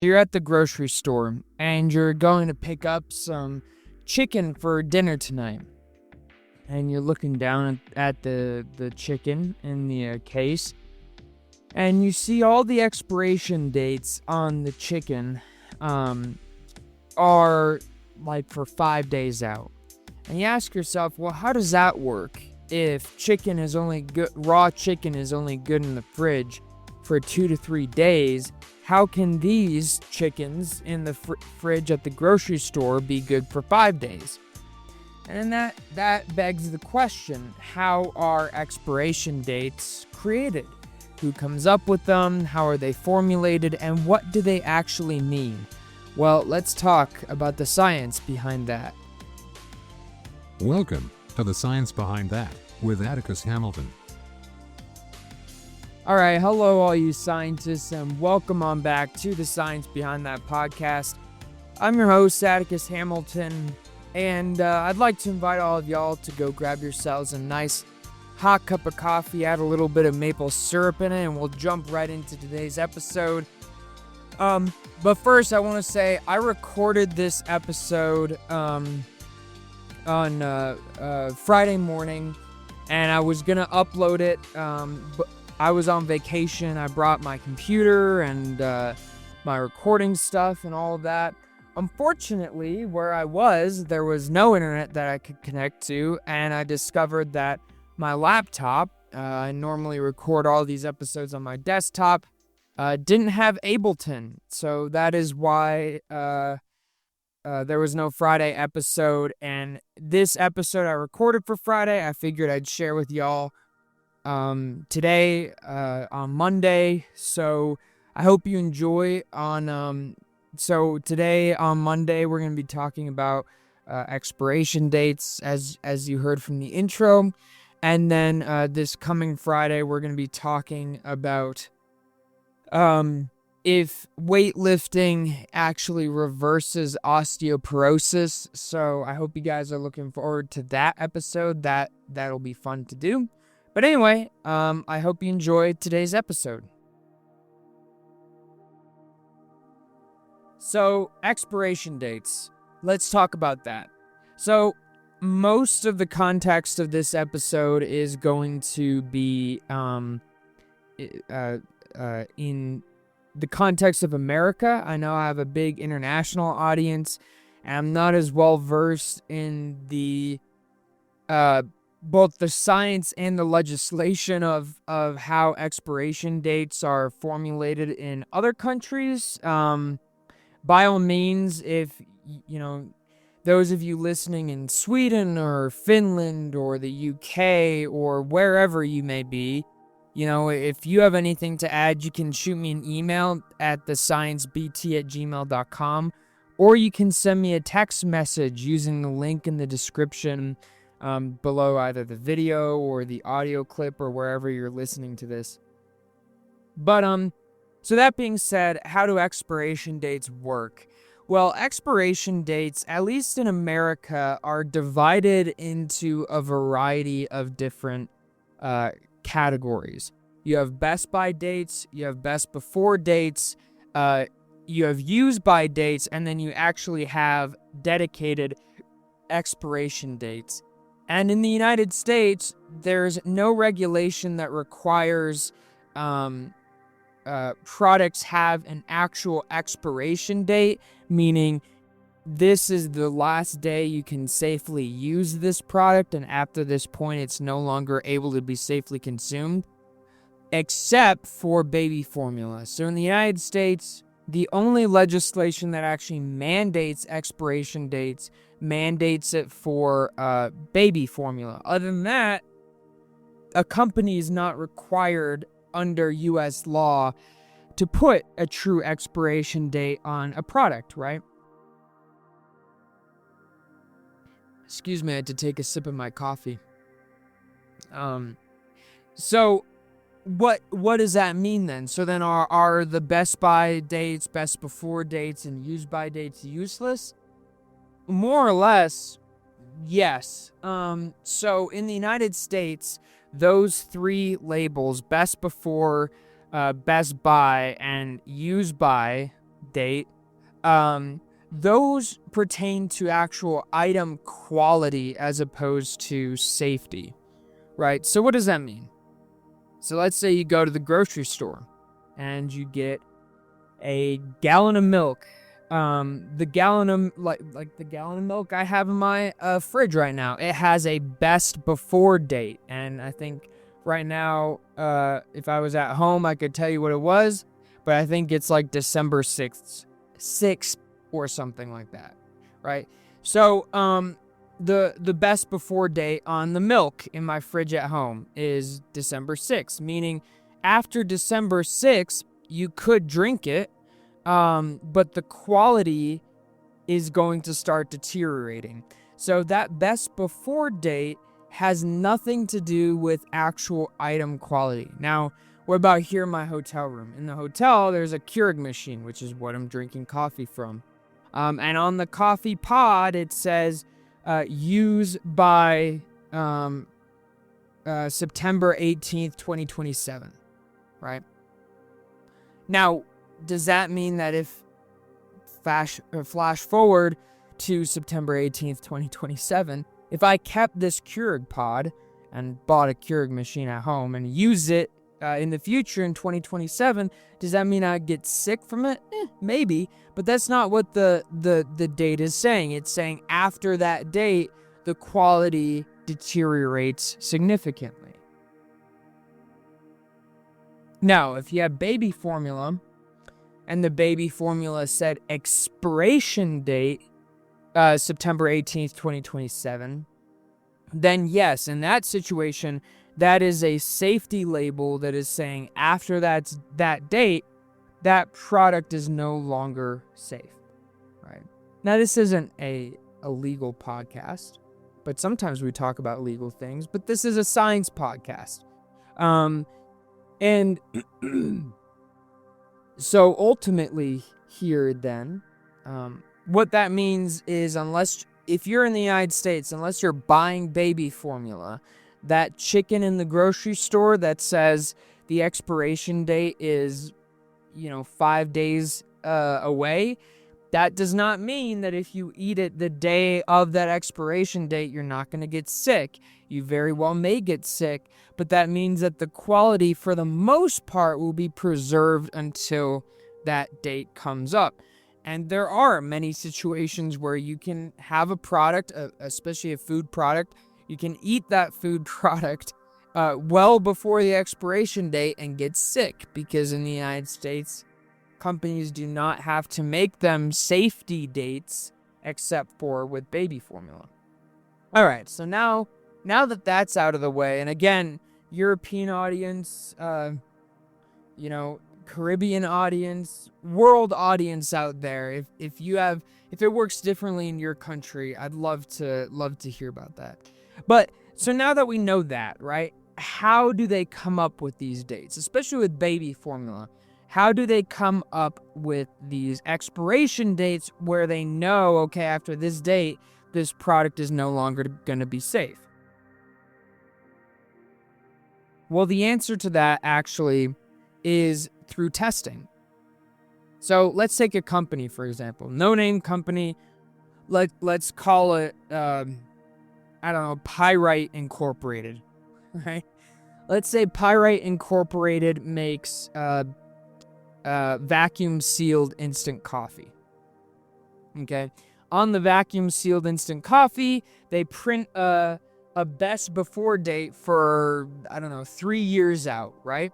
You're at the grocery store and you're going to pick up some chicken for dinner tonight. And you're looking down at the chicken in the case, and you see all the expiration dates on the chicken are like for 5 days out. And you ask yourself, well, how does that work if raw chicken is only good in the fridge for 2 to 3 days? How can these chickens in the fridge at the grocery store be good for 5 days? And that begs the question, how are expiration dates created? Who comes up with them? How are they formulated? And what do they actually mean? Well, let's talk about the science behind that. Welcome to The Science Behind That with Atticus Hamilton. Alright, hello all you scientists, and welcome on back to The Science Behind That podcast. I'm your host, Atticus Hamilton, and I'd like to invite all of y'all to go grab yourselves a nice hot cup of coffee, add a little bit of maple syrup in it, and we'll jump right into today's episode. But first, I want to say I recorded this episode on Friday morning, and I was gonna upload it, but I was on vacation. I brought my computer and my recording stuff and all of that. Unfortunately, where I was, there was no internet that I could connect to, and I discovered that my laptop, I normally record all these episodes on my desktop, didn't have Ableton. So that is why there was no Friday episode. And this episode I recorded for Friday, I figured I'd share with y'all today on Monday. So I hope you enjoy so today on Monday we're going to be talking about expiration dates as you heard from the intro. And then this coming Friday, we're going to be talking about if weightlifting actually reverses osteoporosis. So I hope you guys are looking forward to that episode. That'll be fun to do. But anyway, I hope you enjoyed today's episode. So, expiration dates. Let's talk about that. So, most of the context of this episode is going to be in the context of America. I know I have a big international audience, and I'm not as well versed in the both the science and the legislation of how expiration dates are formulated in other countries. By all means, if those of you listening in Sweden or Finland or the UK or wherever you may be, if you have anything to add, you can shoot me an email at thesciencebt@gmail.com, or you can send me a text message using the link in the description below either the video or the audio clip or wherever you're listening to this. But, so that being said, how do expiration dates work? Well, expiration dates, at least in America, are divided into a variety of different categories. You have best by dates, you have best before dates, you have use by dates, and then you actually have dedicated expiration dates. And in the United States, there's no regulation that requires products have an actual expiration date, meaning this is the last day you can safely use this product, and after this point it's no longer able to be safely consumed, except for baby formula. So in the United States, the only legislation that actually mandates expiration dates mandates it for baby formula. Other than that, a company is not required under U.S. law to put a true expiration date on a product, right? Excuse me, I had to take a sip of my coffee. So what does that mean then? So then are the best by dates, best before dates, and use by dates useless? More or less, yes. So in the United States, those three labels, best before, best by, and use by, date, those pertain to actual item quality as opposed to safety, right? So what does that mean? So let's say you go to the grocery store and you get a gallon of milk. The gallon of the gallon of milk I have in my fridge right now, it has a best before date, and I think right now, if I was at home, I could tell you what it was, but I think it's like December 6th or something like that, right? So, the best before date on the milk in my fridge at home is December 6th, meaning after December 6th, you could drink it, but the quality is going to start deteriorating. So that best before date has nothing to do with actual item quality. Now, what about here in my hotel room? In the hotel, there's a Keurig machine, which is what I'm drinking coffee from. And on the coffee pod, it says, use by September 18th, 2027, right? Now, does that mean that if flash forward to September 18th, 2027, if I kept this Keurig pod and bought a Keurig machine at home and use it in the future in 2027, does that mean I get sick from it? Maybe, but that's not what the date is saying. It's saying after that date, the quality deteriorates significantly. Now, if you have baby formula and the baby formula said expiration date, September 18th, 2027, then yes, in that situation, that is a safety label that is saying after that date, that product is no longer safe, right? Now, this isn't a legal podcast, but sometimes we talk about legal things, but this is a science podcast. And so ultimately here then, what that means is if you're in the United States, unless you're buying baby formula, that chicken in the grocery store that says the expiration date is, 5 days away, that does not mean that if you eat it the day of that expiration date, you're not going to get sick. You very well may get sick, but that means that the quality for the most part will be preserved until that date comes up. And there are many situations where you can have a product, especially a food product, you can eat that food product well before the expiration date and get sick, because in the United States, companies do not have to make them safety dates except for with baby formula. All right, so now that that's out of the way, and again, European audience, Caribbean audience, world audience out there, if it works differently in your country, I'd love to hear about that. But so now that we know that, right? How do they come up with these dates, especially with baby formula? How do they come up with these expiration dates where they know, okay, after this date, this product is no longer going to be safe? Well, the answer to that actually is through testing. So let's take a company, for example, no-name company. Let's call it, Pyrite Incorporated, right? Let's say Pyrite Incorporated makes vacuum-sealed instant coffee. Okay, on the vacuum-sealed instant coffee, they print a best before date for 3 years out, right?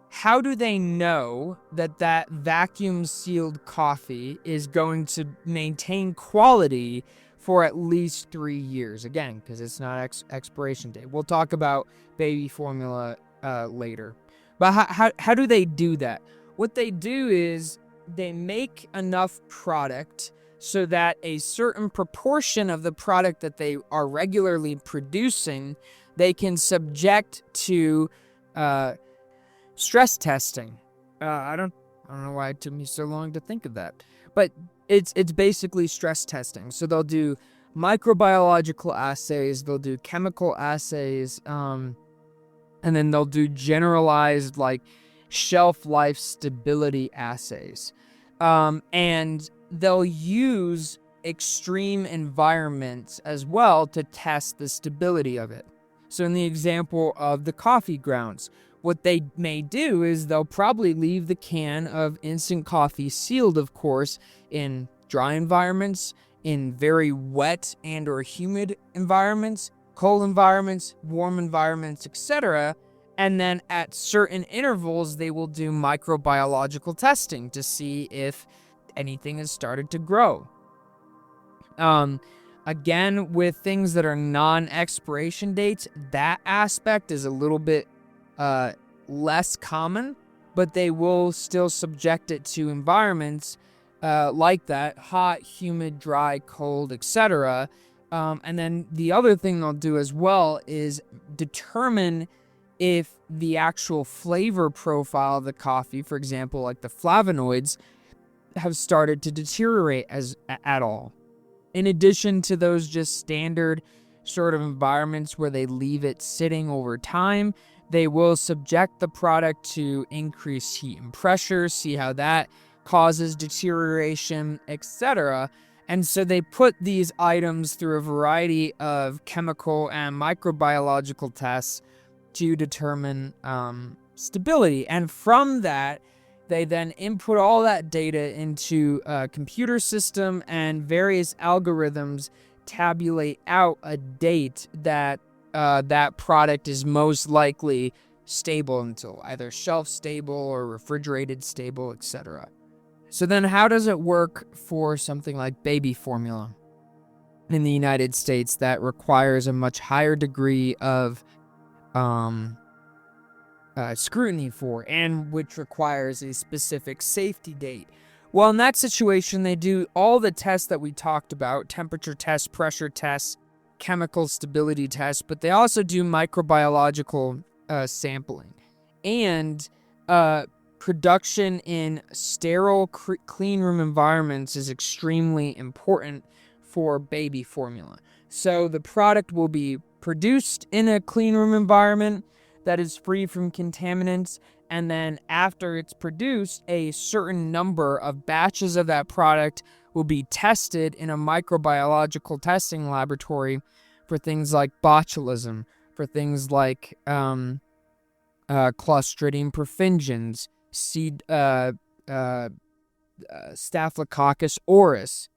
How do they know that vacuum-sealed coffee is going to maintain quality for at least 3 years? Again, because it's not expiration date. We'll talk about baby formula later. But how do they do that? What they do is they make enough product so that a certain proportion of the product that they are regularly producing, they can subject to stress testing. I don't know why it took me so long to think of that, but it's basically stress testing. So they'll do microbiological assays, they'll do chemical assays, and then they'll do generalized shelf life stability assays. And they'll use extreme environments as well to test the stability of it. So in the example of the coffee grounds, what they may do is they'll probably leave the can of instant coffee sealed, of course, in dry environments, in very wet and or humid environments, cold environments, warm environments, etc. And then at certain intervals, they will do microbiological testing to see if anything has started to grow. Again, with things that are non-expiration dates, that aspect is a little bit less common, but they will still subject it to environments like that: hot, humid, dry, cold, etc. And then the other thing they'll do as well is determine if the actual flavor profile of the coffee, for example, like the flavonoids, have started to deteriorate at all. In addition to those just standard sort of environments where they leave it sitting over time, they will subject the product to increased heat and pressure, see how that causes deterioration, etc. And so they put these items through a variety of chemical and microbiological tests to determine stability. And from that, they then input all that data into a computer system, and various algorithms tabulate out a date that that product is most likely stable until, either shelf stable or refrigerated stable, etc. So then how does it work for something like baby formula in the United States that requires a much higher degree of scrutiny for, and which requires a specific safety date? Well, in that situation, they do all the tests that we talked about: temperature tests, pressure tests, chemical stability tests, but they also do microbiological sampling. And production in sterile clean room environments is extremely important for baby formula. So the product will be produced in a clean room environment that is free from contaminants, and then after it's produced, a certain number of batches of that product will be tested in a microbiological testing laboratory for things like botulism, for things like Clostridium perfringens, Staphylococcus aureus,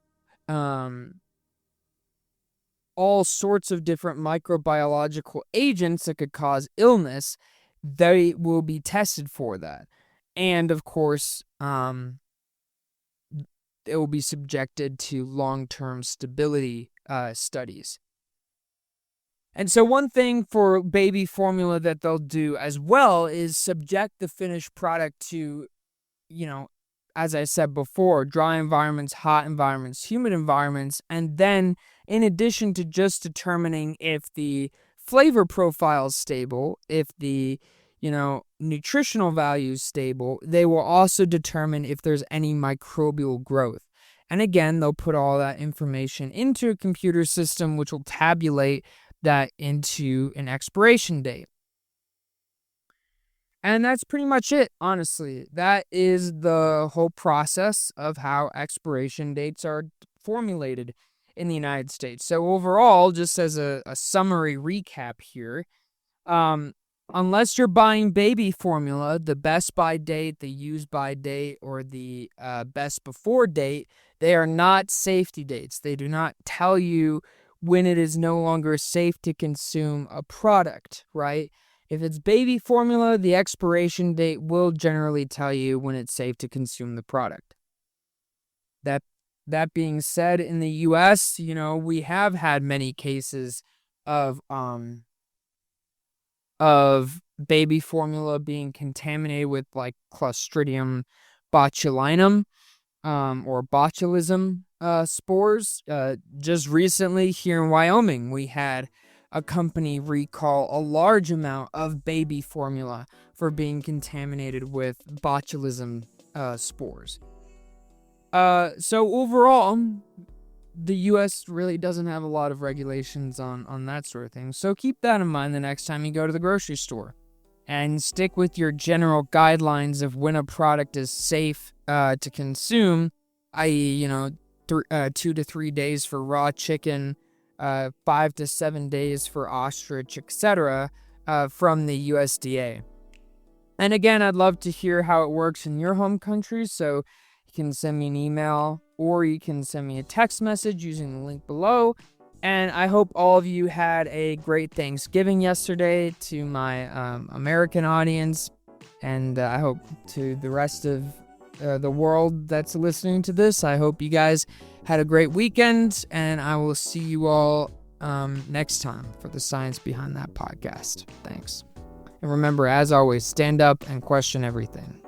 all sorts of different microbiological agents that could cause illness. They will be tested for that. And of course, it will be subjected to long-term stability studies. And so one thing for baby formula that they'll do as well is subject the finished product to, as I said before, dry environments, hot environments, humid environments. And then in addition to just determining if the flavor profile is stable, if the, nutritional value is stable, they will also determine if there's any microbial growth. And again, they'll put all that information into a computer system, which will tabulate that into an expiration date. And that's pretty much it, honestly. That is the whole process of how expiration dates are formulated in the United States. So overall, just as a summary recap here, unless you're buying baby formula, the best by date, the use by date, or the best before date, they are not safety dates. They do not tell you when it is no longer safe to consume a product, right? If it's baby formula, the expiration date will generally tell you when it's safe to consume the product. That being said, in the US, we have had many cases of baby formula being contaminated with like Clostridium botulinum or botulism spores. Just recently here in Wyoming, we had a company recall a large amount of baby formula for being contaminated with botulism spores. So overall, the U.S. really doesn't have a lot of regulations on that sort of thing. So keep that in mind the next time you go to the grocery store. and stick with your general guidelines of when a product is safe to consume, i.e., 2 to 3 days for raw chicken, 5 to 7 days for ostrich, etc., from the USDA. And again, I'd love to hear how it works in your home country, so you can send me an email or you can send me a text message using the link below. And I hope all of you had a great Thanksgiving yesterday, to my American audience, and I hope to the rest of the world that's listening to this. I hope you guys had a great weekend, and I will see you all next time for the Science Behind That podcast. Thanks. And remember, as always, stand up and question everything.